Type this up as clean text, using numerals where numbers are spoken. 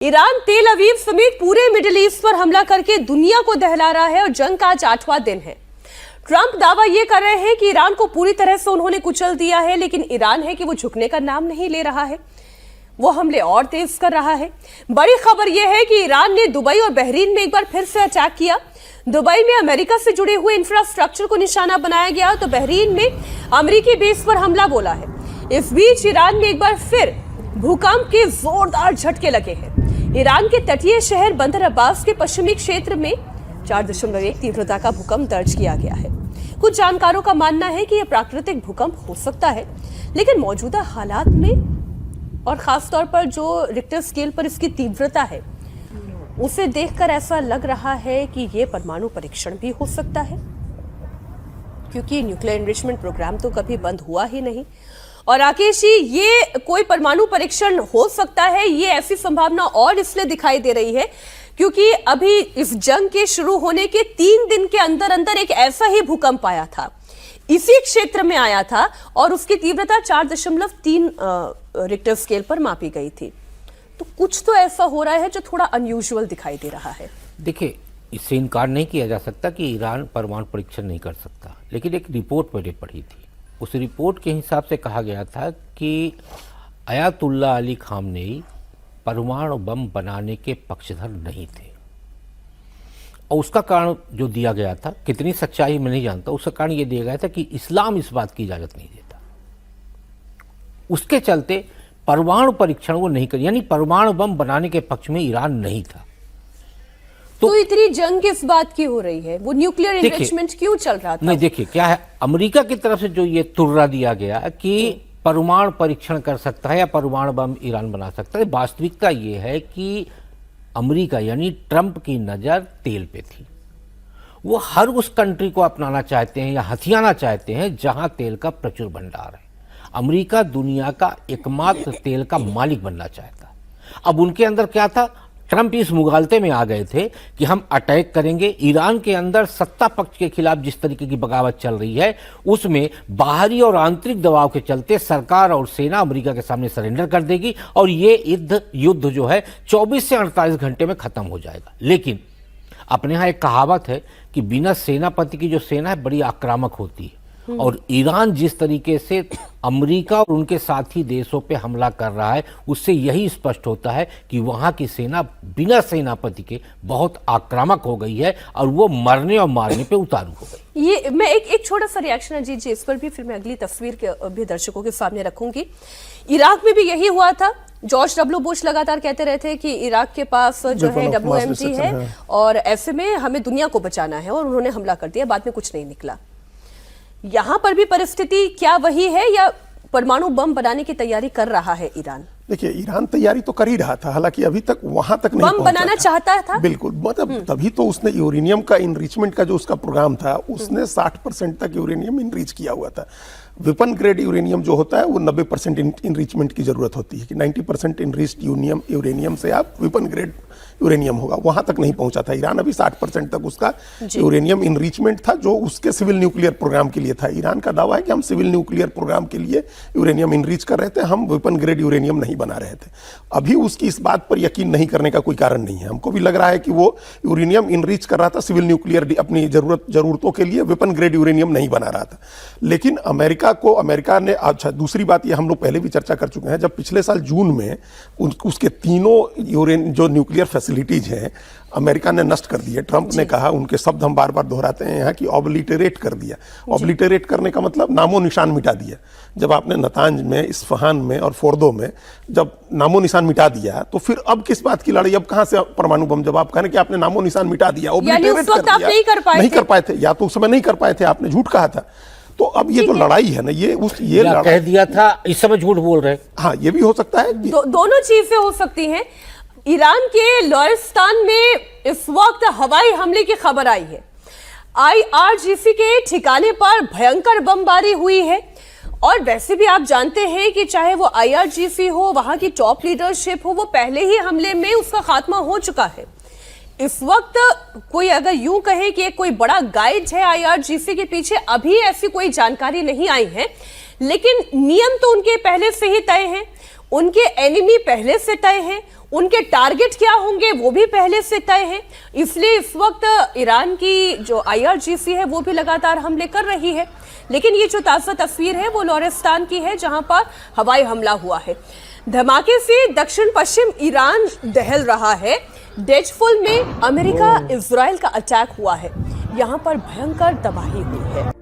Iran तेल अवीव समेत पूरे मिडिल ईस्ट पर हमला करके दुनिया को दहला रहा है और जंग का आज 8वां दिन है। ट्रंप दावा यह कर रहे हैं कि ईरान को पूरी तरह से उन्होंने कुचल दिया है, लेकिन ईरान है कि वो झुकने का नाम नहीं ले रहा है, वो हमले और तेज कर रहा है। बड़ी खबर यह है कि ईरान ने दुबई और बहरीन में एक बार फिर से अटैक किया। दुबई में अमेरिका से जुड़े हुए इंफ्रास्ट्रक्चर को निशाना बनाया गया, तो बहरीन में अमेरिकी बेस पर हमला बोला है। इस बीच ईरान में एक बार फिर भूकंप के जोरदार झटके लगे हैं। ईरान के तटीय शहर बंदर अब्बास के पश्चिमी क्षेत्र में 4.1 तीव्रता का भूकंप दर्ज किया गया है। कुछ जानकारों का मानना है कि यह प्राकृतिक भूकंप हो सकता है, लेकिन मौजूदा हालात में और खासतौर पर जो रिक्टर स्केल पर इसकी तीव्रता है उसे देखकर ऐसा लग रहा है कि यह परमाणु परीक्षण भी हो सकता है, क्योंकि न्यूक्लियर एनरिचमेंट प्रोग्राम तो कभी बंद हुआ ही नहीं। और राकेश जी, ये कोई परमाणु परीक्षण हो सकता है, ये ऐसी संभावना और इसलिए दिखाई दे रही है क्योंकि अभी इस जंग के शुरू होने के 3 दिन के अंदर अंदर एक ऐसा ही भूकंप आया था, इसी क्षेत्र में आया था और उसकी तीव्रता 4.3 रिक्टर स्केल पर मापी गई थी। तो कुछ तो ऐसा हो रहा है जो थोड़ा अनयूजुअल दिखाई दे रहा है। देखिए, इससे इनकार नहीं किया जा सकता कि ईरान परमाणु परीक्षण नहीं कर सकता, लेकिन एक रिपोर्ट मैंने पढ़ी थी, उस रिपोर्ट के हिसाब से कहा गया था कि अयातुल्लाह अली खामनेई परमाणु बम बनाने के पक्षधर नहीं थे। और उसका कारण जो दिया गया था, कितनी सच्चाई मैं नहीं जानता, उसका कारण ये दिया गया था कि इस्लाम इस बात की इजाज़त नहीं देता। उसके चलते परमाणु परीक्षण वो नहीं कर, यानी परमाणु बम बनाने के पक्ष में ईरान नहीं था। तो इतनी जंग किस बात की हो रही है? वो न्यूक्लियर एनरिचमेंट क्यों चल रहा था? नहीं, देखिए क्या है, अमेरिका की तरफ से जो ये तुर्रा दिया गया कि परमाणु परीक्षण कर सकता है या परमाणु बम ईरान बना सकता है, वास्तविकता ये है कि अमेरिका यानी ट्रंप की नज़र तेल पे थी। वो हर उस कंट्री को अपनाना चाहते हैं या हथियाना चाहते हैं जहां तेल का प्रचुर भंडार है। अमेरिका दुनिया का एकमात्र तेल का मालिक बनना चाहता है। अब उनके अंदर क्या था, ट्रंप इस मुगालते में आ गए थे कि हम अटैक करेंगे। ईरान के अंदर सत्ता पक्ष के खिलाफ जिस तरीके की बगावत चल रही है, उसमें बाहरी और आंतरिक दबाव के चलते सरकार और सेना अमेरिका के सामने सरेंडर कर देगी और ये युद्ध जो है 24 से 48 घंटे में खत्म हो जाएगा। लेकिन अपने यहाँ एक कहावत है कि बिना सेनापति की जो सेना है बड़ी आक्रामक होती है, और ईरान जिस तरीके से अमेरिका और उनके साथी देशों पे हमला कर रहा है, उससे यही स्पष्ट होता है कि वहां की सेना बिना सेनापति के बहुत आक्रामक हो गई है और वो मरने और मारने पे उतारू हो गई। ये मैं एक छोटा सा रिएक्शन अजीत जी इस पर भी, फिर मैं अगली तस्वीर के भी दर्शकों के सामने रखूंगी। इराक में भी यही हुआ था। जॉर्ज डब्ल्यू बुश लगातार कहते रहे थे कि इराक के पास जो है WMG है और ऐसे में हमें दुनिया को बचाना है, और उन्होंने हमला कर दिया, बाद में कुछ नहीं निकला। यहां पर भी परिस्थिति क्या वही है या परमाणु बम बनाने की तैयारी कर रहा है ईरान? देखिए, ईरान तैयारी तो कर ही रहा था, हालांकि अभी तक वहां तक नहीं बम बनाना चाहता था। बिल्कुल, मतलब तभी तो उसने यूरेनियम का इनरिचमेंट का जो उसका प्रोग्राम था, उसने 60% तक यूरेनियम इनरिच किया हुआ था। वेपन ग्रेड यूरेनियम जो होता है वो 90% इनरिचमेंट की जरूरत होती है कि 90% इनरिच्ड यूरेनियम से आप वेपन ग्रेड यूरेनियम होगा, वहां तक नहीं पहुंचा था ईरान। अभी 60% तक उसका यूरेनियम इनरिचमेंट था जो उसके सिविल न्यूक्लियर प्रोग्राम के लिए था। ईरान का दावा है कि हम सिविल न्यूक्लियर प्रोग्राम के लिए यूरेनियम इनरिच कर रहे थे, हम वेपन ग्रेड यूरेनियम नहीं बना रहे थे। अभी उसकी इस बात पर यकीन नहीं करने का कोई कारण नहीं है। हमको भी लग रहा है कि वो यूरेनियम इनरिच कर रहा था सिविल न्यूक्लियर अपनी जरूरतों के लिए, वेपन ग्रेड यूरेनियम नहीं बना रहा था। लेकिन अमेरिका ने, अच्छा दूसरी बात ये हम लोग पहले भी चर्चा कर चुके हैं, जब पिछले साल जून में उसके तीनों जो न्यूक्लियर फैसिलिटीज हैं अमेरिका ने नष्ट कर दिए। ट्रंप ने कहा, उनके शब्द हम बार बार दोहराते हैं यहाँ, कि ऑब्लिटरेट कर दिया। ऑब्लिटरेट करने का मतलब नामो निशान मिटा दिया। जब आपने नतांज में, इस्फहान में और फोर्दो में जब नामो निशान मिटा दिया, तो फिर अब किस बात की लड़ाई? अब कहां से परमाणु बम? जब आप कहें कि आपने नामो निशान मिटा दिया, ऑब्लिटरेट कर दिया, नहीं कर पाए थे, या तो उस समय नहीं कर पाए थे, आपने झूठ कहा था। तो अब ये जो लड़ाई है ना, ये कह दिया था, इस समय झूठ बोल रहे। हाँ, ये भी हो सकता है। दोनों चीजें हो सकती हैं। ईरान के लोरिस्तान में इस वक्त हवाई हमले की खबर आई है। IRGC के ठिकाने पर भयंकर बमबारी हुई है, और वैसे भी आप जानते हैं कि चाहे वो IRGC हो, वहां की टॉप लीडरशिप हो, वो पहले ही हमले में उसका खात्मा हो चुका है। इस वक्त कोई अगर यूं कहे कि कोई बड़ा गाइड है IRGC के पीछे, अभी ऐसी कोई जानकारी नहीं आई है, लेकिन नियम तो उनके पहले से ही तय हैं। उनके एनिमी पहले से तय हैं, उनके टारगेट क्या होंगे वो भी पहले से तय है। इसलिए इस वक्त ईरान की जो IRGC है वो भी लगातार हमले कर रही है। लेकिन ये जो ताजा तस्वीर है वो लोरेस्तान की है, जहां पर हवाई हमला हुआ है। धमाके से दक्षिण पश्चिम ईरान दहल रहा है। डेजफुल में अमेरिका इजराइल का अटैक हुआ है। यहां पर भयंकर तबाही हुई है।